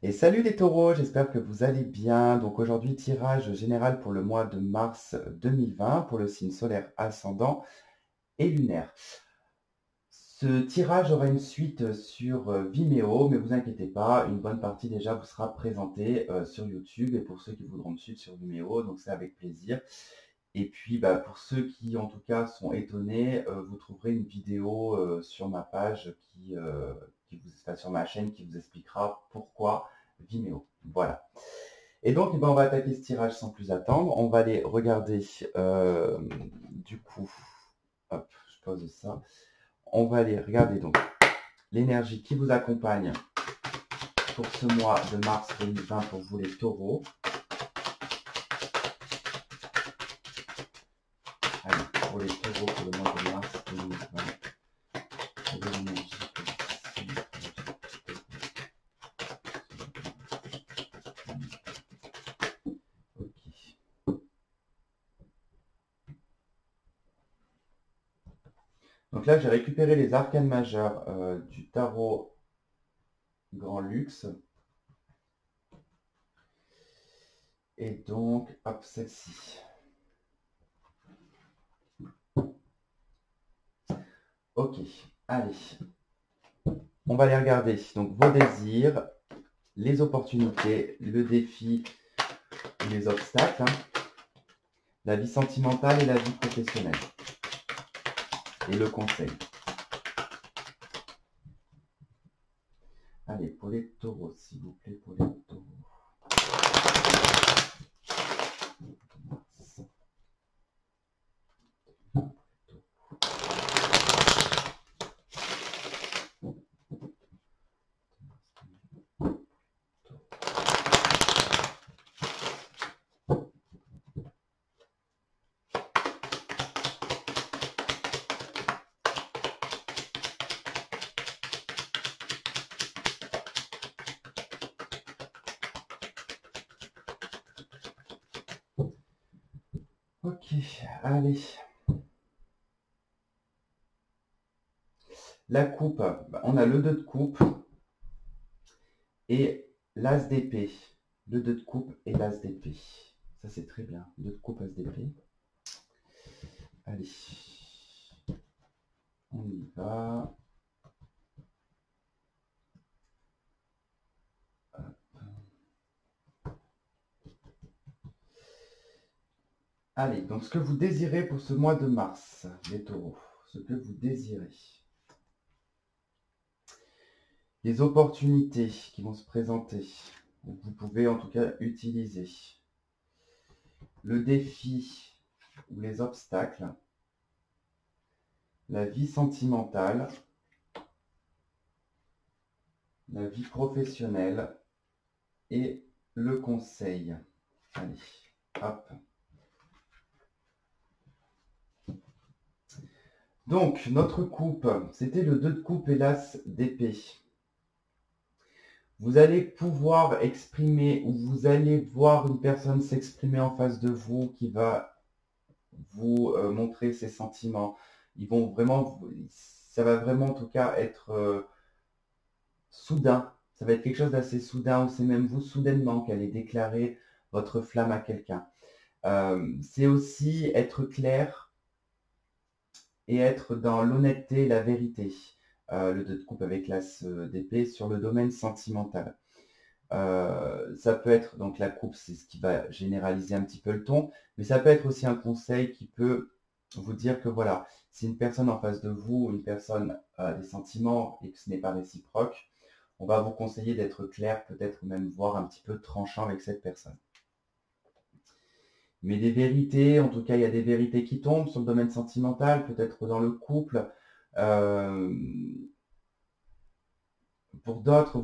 Et salut les taureaux, j'espère que vous allez bien. Donc aujourd'hui, tirage général pour le mois de mars 2020 pour le signe solaire ascendant et lunaire. Ce tirage aura une suite sur Vimeo, mais vous inquiétez pas, une bonne partie déjà vous sera présentée sur YouTube et pour ceux qui voudront me suivre sur Vimeo, donc c'est avec plaisir. Et puis pour ceux qui en tout cas sont étonnés, vous trouverez une vidéo sur ma page enfin, sur ma chaîne qui vous expliquera pourquoi Vimeo. Voilà. Et donc, on va attaquer ce tirage sans plus attendre. On va aller regarder, du coup, hop, je pose ça. On va aller regarder donc l'énergie qui vous accompagne pour ce mois de mars 2020 pour vous les taureaux. Allez, pour les taureaux pour le mois de mars 2020. Quelle est l'énergie positive? Ok. Donc là, j'ai récupéré les arcanes majeures du tarot Grand Luxe. Et donc, hop, celle-ci. Ok, allez. On va aller regarder donc vos désirs, les opportunités, le défi, les obstacles, la vie sentimentale et la vie professionnelle. Et le conseil. Allez, pour les taureaux, s'il vous plaît, pour les taureaux. Ok, allez. La coupe, on a le 2 de coupe et l'as d'épée. Le 2 de coupe et l'as d'épée. Ça, c'est très bien. 2 de coupe, as d'épée. Allez. On y va. Allez, donc ce que vous désirez pour ce mois de mars, les taureaux. Ce que vous désirez. Les opportunités qui vont se présenter. Vous pouvez en tout cas utiliser. Le défi ou les obstacles. La vie sentimentale. La vie professionnelle. Et le conseil. Allez, hop. Donc, notre coupe, c'était le 2 de coupe et l'as d'épée. Vous allez pouvoir exprimer ou vous allez voir une personne s'exprimer en face de vous qui va vous montrer ses sentiments. Ils vont vraiment, ça va vraiment en tout cas être soudain. Ça va être quelque chose d'assez soudain ou c'est même vous soudainement qui allez déclarer votre flamme à quelqu'un. C'est aussi être clair et être dans l'honnêteté et la vérité. Le 2 de coupe avec l'as d'épée sur le domaine sentimental. Ça peut être, donc la coupe, c'est ce qui va généraliser un petit peu le ton, mais ça peut être aussi un conseil qui peut vous dire que voilà, si une personne en face de vous, une personne a des sentiments et que ce n'est pas réciproque, on va vous conseiller d'être clair, peut-être même voire un petit peu tranchant avec cette personne. Mais des vérités, en tout cas, il y a des vérités qui tombent sur le domaine sentimental, peut-être dans le couple. Euh, pour d'autres,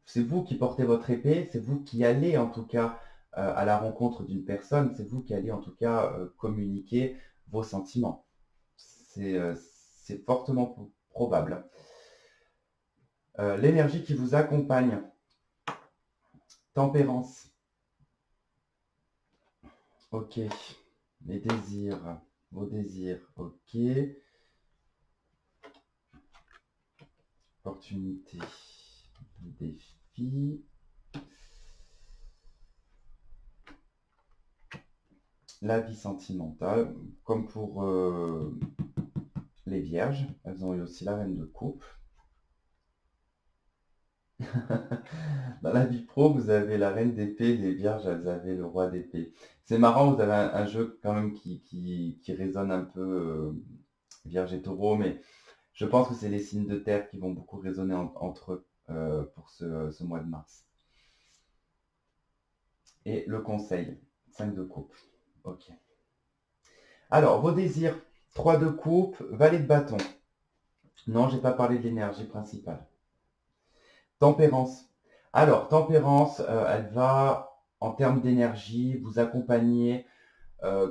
c'est vous qui portez votre épée, c'est vous qui allez en tout cas à la rencontre d'une personne, c'est vous qui allez en tout cas communiquer vos sentiments. C'est fortement probable. L'énergie qui vous accompagne, tempérance. Ok. Les désirs, vos désirs, ok. Opportunité, défi. vie. La vie sentimentale, comme pour les vierges, elles ont eu aussi la reine de coupe. Dans la vie pro, vous avez la reine d'épée, les vierges, elles avaient le roi d'épée. C'est marrant, vous avez un jeu quand même qui résonne un peu vierge et taureau, mais je pense que c'est les signes de terre qui vont beaucoup résonner entre eux pour ce mois de mars. Et le conseil, 5 de coupe. Ok. Alors, vos désirs, 3 de coupe, valet de bâton. Non, j'ai pas parlé de l'énergie principale. Tempérance. Alors, tempérance, elle va, en termes d'énergie, vous accompagner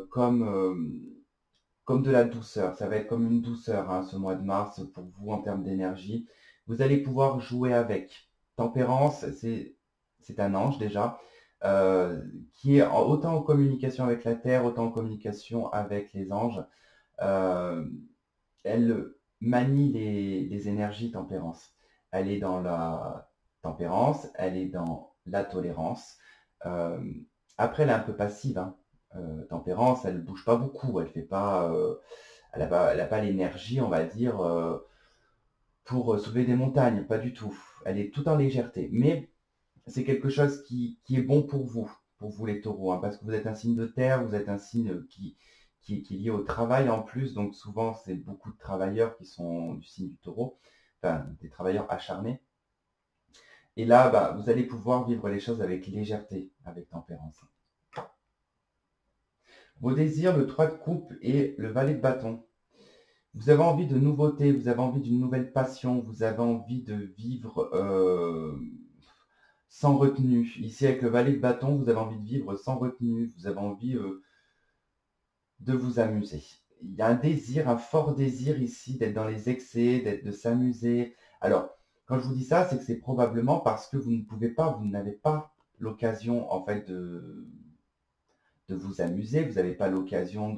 comme de la douceur. Ça va être comme une douceur hein, ce mois de mars pour vous en termes d'énergie. Vous allez pouvoir jouer avec. Tempérance, c'est un ange déjà, qui est autant en communication avec la Terre, autant en communication avec les anges. Elle manie les énergies tempérance. Elle est dans la tempérance, elle est dans la tolérance. Euh, Après, elle est un peu passive. Hein. Tempérance, elle ne bouge pas beaucoup, elle fait pas, elle a pas l'énergie, on va dire, pour soulever des montagnes, pas du tout. Elle est tout en légèreté. Mais c'est quelque chose qui est bon pour vous les taureaux, hein, parce que vous êtes un signe de terre, vous êtes un signe qui est lié au travail en plus, donc souvent c'est beaucoup de travailleurs qui sont du signe du taureau, enfin des travailleurs acharnés. Et là, bah, vous allez pouvoir vivre les choses avec légèreté, avec tempérance. Vos désirs, le 3 de coupe et le valet de bâton. Vous avez envie de nouveautés, vous avez envie d'une nouvelle passion, vous avez envie de vivre sans retenue. Ici, avec le valet de bâton, vous avez envie de vivre sans retenue, vous avez envie de vous amuser. Il y a un désir, un fort désir ici d'être dans les excès, de s'amuser. Alors, quand je vous dis ça, c'est que c'est probablement parce que vous ne pouvez pas, vous n'avez pas l'occasion en fait de vous amuser, vous n'avez pas l'occasion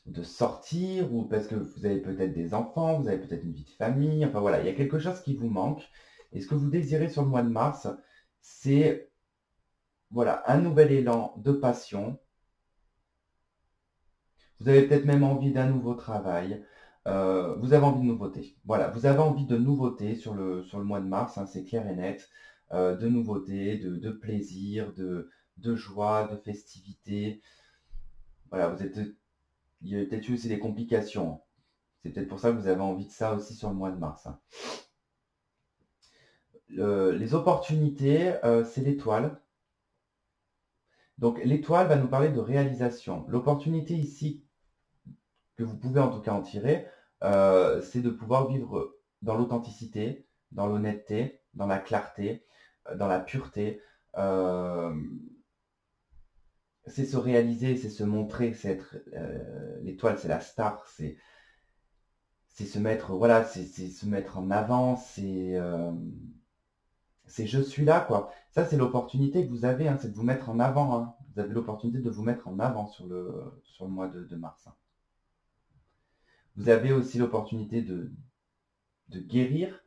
de sortir, ou parce que vous avez peut-être des enfants, vous avez peut-être une vie de famille, enfin voilà, il y a quelque chose qui vous manque. Et ce que vous désirez sur le mois de mars, c'est voilà, un nouvel élan de passion. Vous avez peut-être même envie d'un nouveau travail. Vous avez envie de nouveauté. Voilà, vous avez envie de nouveauté sur le mois de mars, hein, c'est clair et net. De nouveauté, de plaisir, de joie, de festivité. Voilà, il y a peut-être eu aussi des complications. C'est peut-être pour ça que vous avez envie de ça aussi sur le mois de mars. Hein. Les opportunités, c'est l'étoile. Donc l'étoile va nous parler de réalisation. L'opportunité ici, que vous pouvez en tout cas en tirer, c'est de pouvoir vivre dans l'authenticité, dans l'honnêteté, dans la clarté, dans la pureté. Euh, c'est se réaliser, c'est se montrer, c'est être l'étoile, c'est la star, c'est se mettre, voilà, c'est se mettre en avant, c'est je suis là, quoi. Ça, c'est l'opportunité que vous avez, hein, c'est de vous mettre en avant. Hein. Vous avez l'opportunité de vous mettre en avant sur le mois de mars. Hein. Vous avez aussi l'opportunité de guérir.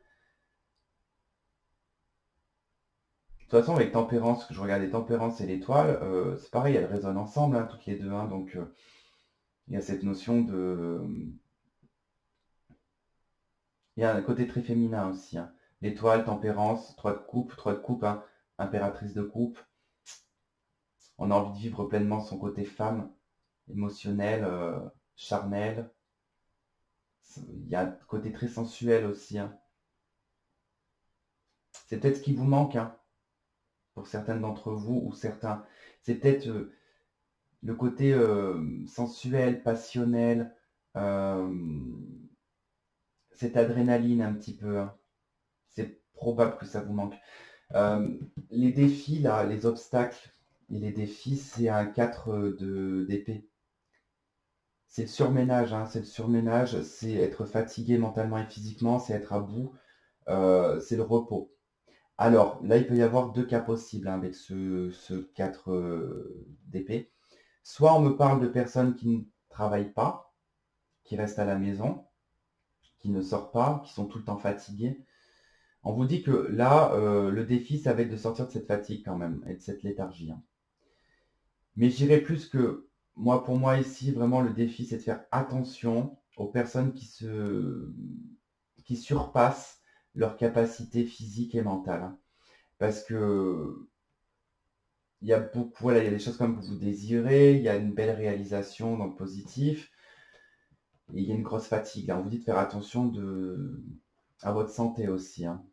De toute façon, avec Tempérance, que je regardais Tempérance et l'étoile, c'est pareil, elles résonnent ensemble, hein, toutes les deux. Hein, donc, il y a cette notion de... Il y a un côté très féminin aussi. Hein. L'étoile, Tempérance, 3 de coupe, hein, impératrice de coupe. On a envie de vivre pleinement son côté femme, émotionnel, charnel. Il y a un côté très sensuel aussi. Hein. C'est peut-être ce qui vous manque, hein, pour certaines d'entre vous ou certains. C'est peut-être le côté sensuel, passionnel, euh, cette adrénaline un petit peu. Hein. C'est probable que ça vous manque. Les défis, là, les obstacles et les défis, c'est un 4 d'épée. C'est le surménage, hein, c'est le surménage, c'est être fatigué mentalement et physiquement, c'est être à bout, c'est le repos. Alors, là, il peut y avoir deux cas possibles hein, avec ce 4 d'épée. Soit on me parle de personnes qui ne travaillent pas, qui restent à la maison, qui ne sortent pas, qui sont tout le temps fatiguées. On vous dit que là, le défi, ça va être de sortir de cette fatigue quand même et de cette léthargie, hein. Mais je dirais plus que moi, pour moi ici, vraiment le défi, c'est de faire attention aux personnes qui surpassent leur capacité physique et mentale, hein. Parce que il y a beaucoup, voilà, il y a des choses comme vous désirez, il y a une belle réalisation dans le positif, et il y a une grosse fatigue, là. On vous dit de faire attention à votre santé aussi, hein.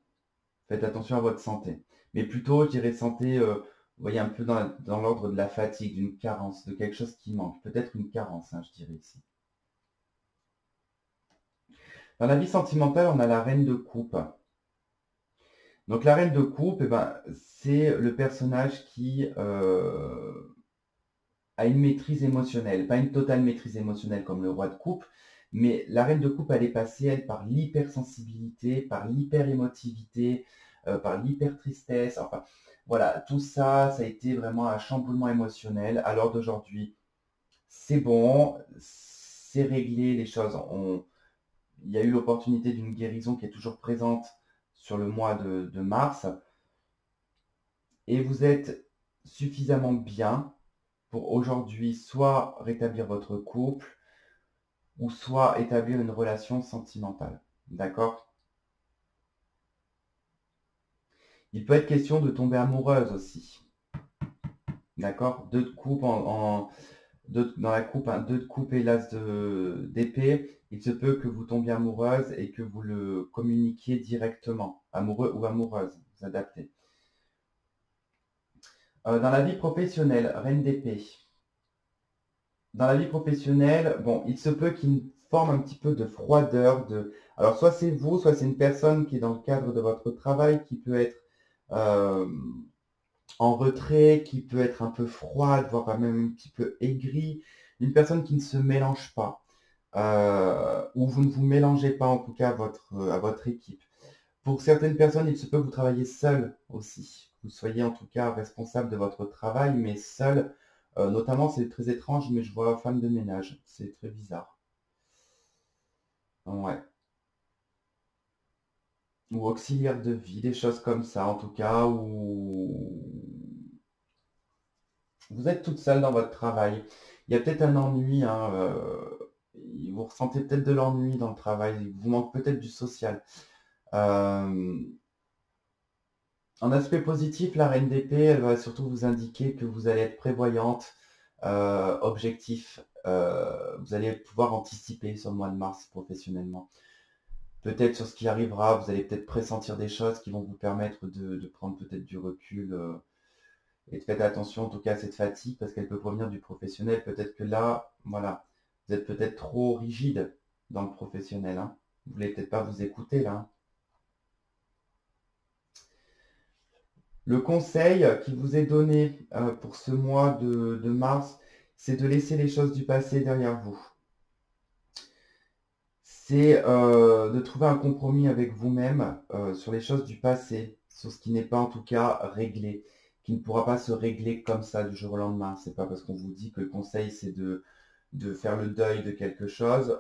Faites attention à votre santé. Mais plutôt, je dirais santé, vous voyez, un peu dans l'ordre de la fatigue, d'une carence, de quelque chose qui manque. Peut-être une carence, hein, je dirais ici. Dans la vie sentimentale, on a la reine de coupe. Donc la reine de coupe, eh ben, c'est le personnage qui a une maîtrise émotionnelle. Pas une totale maîtrise émotionnelle comme le roi de coupe, mais la reine de coupe, elle est passée, elle, par l'hypersensibilité, par l'hyperémotivité, par l'hyper-tristesse. Enfin, voilà, tout ça, ça a été vraiment un chamboulement émotionnel. À l'heure d'aujourd'hui, c'est bon, c'est réglé, les choses ont... Il y a eu l'opportunité d'une guérison qui est toujours présente sur le mois de mars. Et vous êtes suffisamment bien pour aujourd'hui soit rétablir votre couple ou soit établir une relation sentimentale. D'accord? Il peut être question de tomber amoureuse aussi. D'accord? Deux de coupe dans la coupe, un 2 de coupe et l'as d'épée. Il se peut que vous tombiez amoureuse et que vous le communiquiez directement. Amoureux ou amoureuse, vous adaptez. Dans la vie professionnelle, reine d'épée. Dans la vie professionnelle, bon, il se peut qu'il forme un petit peu de froideur. Alors, soit c'est vous, soit c'est une personne qui est dans le cadre de votre travail, qui peut être euh, en retrait, qui peut être un peu froide, voire même un petit peu aigrie. Une personne qui ne se mélange pas, ou vous ne vous mélangez pas en tout cas à votre équipe. Pour certaines personnes, il se peut que vous travaillez seul aussi. Vous soyez en tout cas responsable de votre travail, mais seul. Notamment, c'est très étrange, mais je vois femme de ménage. C'est très bizarre. Ouais. Ou auxiliaire de vie, des choses comme ça, en tout cas, où vous êtes toute seule dans votre travail. Il y a peut-être un ennui, hein, vous ressentez peut-être de l'ennui dans le travail, il vous manque peut-être du social. Euh, En aspect positif, la reine d'épée, elle va surtout vous indiquer que vous allez être prévoyante, objectif. Vous allez pouvoir anticiper sur le mois de mars professionnellement. Peut-être sur ce qui arrivera, vous allez peut-être pressentir des choses qui vont vous permettre de prendre peut-être du recul. Et de faire attention en tout cas à cette fatigue parce qu'elle peut provenir du professionnel. Peut-être que là, voilà, vous êtes peut-être trop rigide dans le professionnel, hein. Vous voulez peut-être pas vous écouter là, hein. Le conseil qui vous est donné pour ce mois de mars, c'est de laisser les choses du passé derrière vous. C'est de trouver un compromis avec vous-même sur les choses du passé, sur ce qui n'est pas en tout cas réglé, qui ne pourra pas se régler comme ça du jour au lendemain. C'est pas parce qu'on vous dit que le conseil c'est de faire le deuil de quelque chose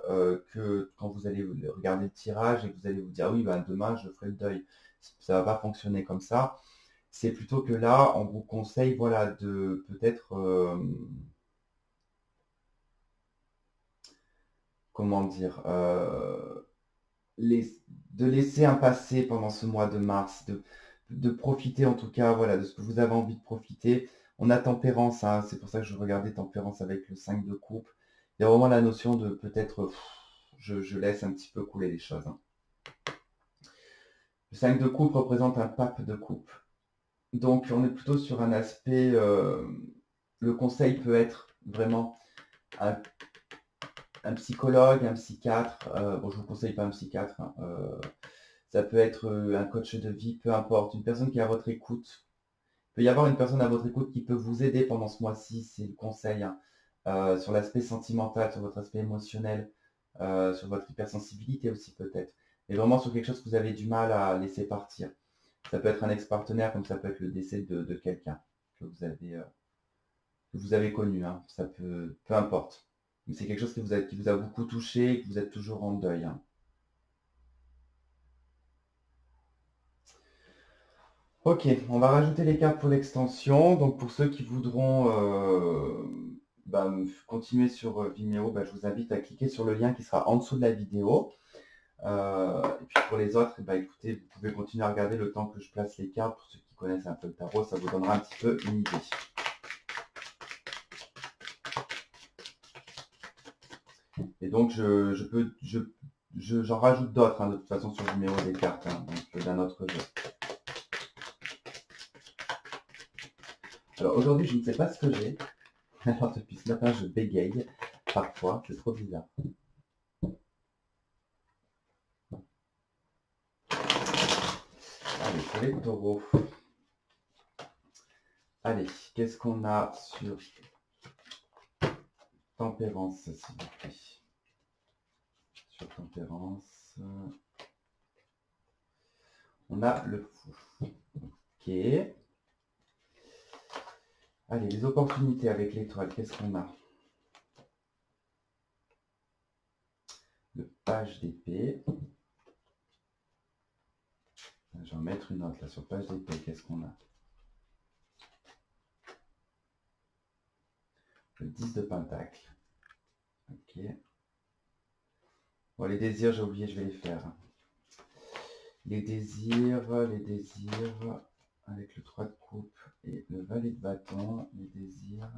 que quand vous allez regarder le tirage et que vous allez vous dire oui, ben, demain je ferai le deuil. Ça va pas fonctionner comme ça. C'est plutôt que là, on vous conseille, voilà, de peut-être, comment dire, de laisser un passé pendant ce mois de mars, de profiter en tout cas, voilà, de ce que vous avez envie de profiter. On a tempérance, hein, c'est pour ça que je regardais tempérance avec le 5 de coupe. Il y a vraiment la notion de peut-être, je laisse un petit peu couler les choses, hein. Le 5 de coupe représente un pape de coupe. Donc on est plutôt sur un aspect, le conseil peut être vraiment un, un psychologue, un psychiatre. Bon, je ne vous conseille pas un psychiatre, hein. Ça peut être un coach de vie, peu importe, une personne qui est à votre écoute. Il peut y avoir une personne à votre écoute qui peut vous aider pendant ce mois-ci, c'est le conseil, hein, sur l'aspect sentimental, sur votre aspect émotionnel, sur votre hypersensibilité aussi peut-être. Mais vraiment sur quelque chose que vous avez du mal à laisser partir. Ça peut être un ex-partenaire, comme ça peut être le décès de quelqu'un que vous avez connu, hein. Ça peut, peu importe. Mais c'est quelque chose qui vous a beaucoup touché et que vous êtes toujours en deuil, hein. Ok, on va rajouter les cartes pour l'extension. Donc pour ceux qui voudront continuer sur Vimeo, je vous invite à cliquer sur le lien qui sera en dessous de la vidéo. Et puis pour les autres, écoutez, vous pouvez continuer à regarder le temps que je place les cartes. Pour ceux qui connaissent un peu le tarot, ça vous donnera un petit peu une idée. Et donc j'en rajoute d'autres de toute façon sur Vimeo des cartes, donc d'un autre jeu. Alors aujourd'hui, je ne sais pas ce que j'ai. Alors depuis ce matin, je bégaye. Parfois, c'est trop bizarre. Allez, pour les taureaux. Allez, qu'est-ce qu'on a sur Tempérance, s'il vous plaît. Sur Tempérance. On a le fou. Ok. Allez, les opportunités avec l'étoile, qu'est-ce qu'on a? Le page d'épée. Je vais en mettre une autre là sur page d'épée, qu'est-ce qu'on a? Le 10 de pentacle. Ok. Bon, les désirs, j'ai oublié, je vais les faire. Les désirs, avec le 3 de coupe et le valet de bâton, les désirs.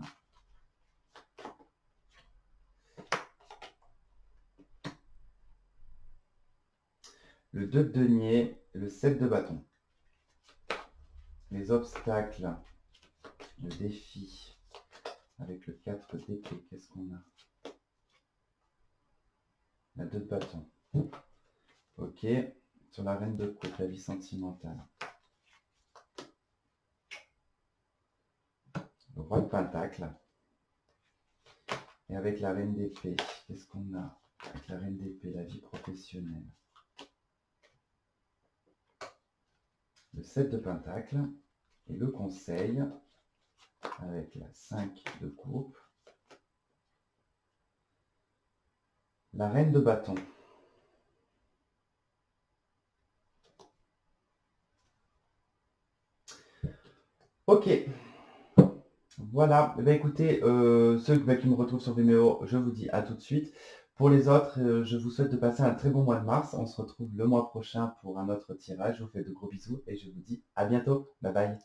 Le 2 de denier, le 7 de bâton. Les obstacles, le défi, avec le 4 d'épée, qu'est-ce qu'on a? La 2 de bâton. Ok, sur la reine de coupe, la vie sentimentale. Le roi de pentacle. Et avec la reine d'épée, qu'est-ce qu'on a? Avec la reine d'épée, la vie professionnelle. Le 7 de pentacle et le conseil avec la 5 de coupe. La reine de bâton. Ok. Voilà. Écoutez, ceux qui me retrouvent sur Vimeo, je vous dis à tout de suite. Pour les autres, je vous souhaite de passer un très bon mois de mars. On se retrouve le mois prochain pour un autre tirage. Je vous fais de gros bisous et je vous dis à bientôt. Bye bye.